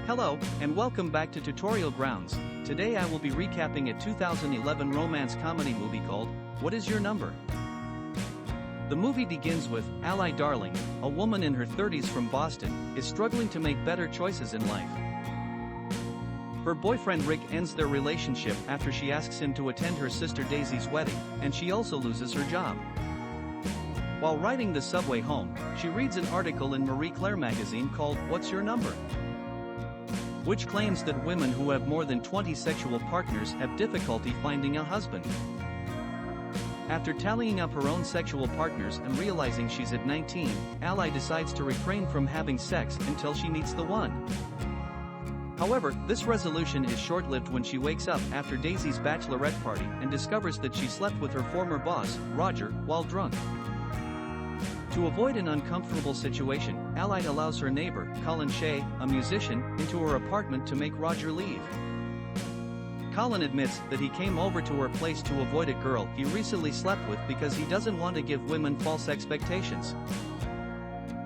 Hello, and welcome back to Tutorial Grounds. Today I will be recapping a 2011 romance comedy movie called, What Is Your Number? The movie begins with, Ally Darling, a woman in her 30s from Boston, is struggling to make better choices in life. Her boyfriend Rick ends their relationship after she asks him to attend her sister Daisy's wedding, and she also loses her job. While riding the subway home, she reads an article in Marie Claire magazine called, What's Your Number? Which claims that women who have more than 20 sexual partners have difficulty finding a husband. After tallying up her own sexual partners and realizing she's at 19, Ally decides to refrain from having sex until she meets the one. However, this resolution is short-lived when she wakes up after Daisy's bachelorette party and discovers that she slept with her former boss, Roger, while drunk. To avoid an uncomfortable situation, Ally allows her neighbor, Colin Shea, a musician, into her apartment to make Roger leave. Colin admits that he came over to her place to avoid a girl he recently slept with because he doesn't want to give women false expectations.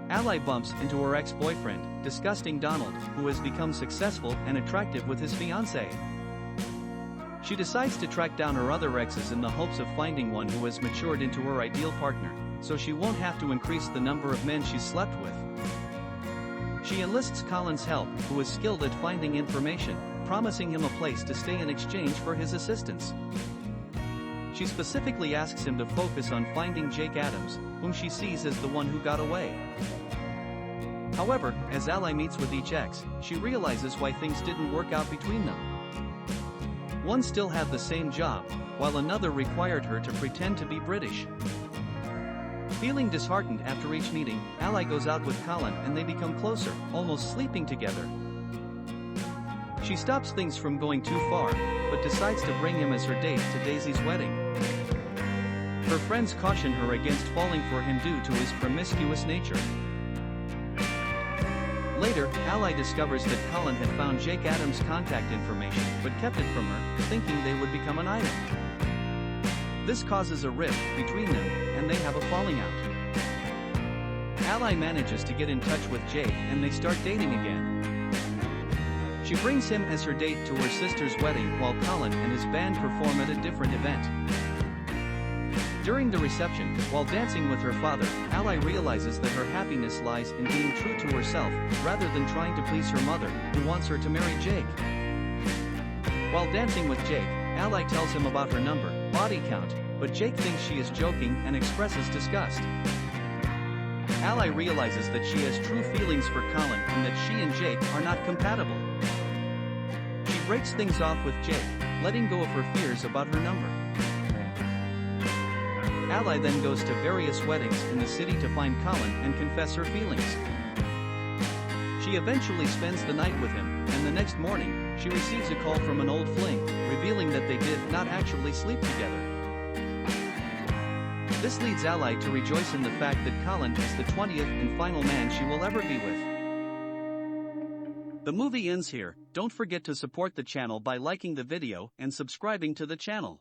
Ally bumps into her ex-boyfriend, disgusting Donald, who has become successful and attractive with his fiancée. She decides to track down her other exes in the hopes of finding one who has matured into her ideal partner, so she won't have to increase the number of men she's slept with. She enlists Colin's help, who is skilled at finding information, promising him a place to stay in exchange for his assistance. She specifically asks him to focus on finding Jake Adams, whom she sees as the one who got away. However, as Ally meets with each ex, she realizes why things didn't work out between them. One still had the same job, while another required her to pretend to be British. Feeling disheartened after each meeting, Ally goes out with Colin and they become closer, almost sleeping together. She stops things from going too far, but decides to bring him as her date to Daisy's wedding. Her friends caution her against falling for him due to his promiscuous nature. Later, Ally discovers that Colin had found Jake Adams' contact information but kept it from her, thinking they would become an item. This causes a rift between them, and they have a falling out. Ally manages to get in touch with Jake and they start dating again. She brings him as her date to her sister's wedding while Colin and his band perform at a different event. During the reception, while dancing with her father, Ally realizes that her happiness lies in being true to herself, rather than trying to please her mother, who wants her to marry Jake. While dancing with Jake, Ally tells him about her number, body count, but Jake thinks she is joking and expresses disgust. Ally realizes that she has true feelings for Colin and that she and Jake are not compatible. She breaks things off with Jake, letting go of her fears about her number. Ally then goes to various weddings in the city to find Colin and confess her feelings. She eventually spends the night with him, and the next morning, she receives a call from an old fling, revealing that they did not actually sleep together. This leads Ally to rejoice in the fact that Colin is the 20th and final man she will ever be with. The movie ends here. Don't forget to support the channel by liking the video and subscribing to the channel.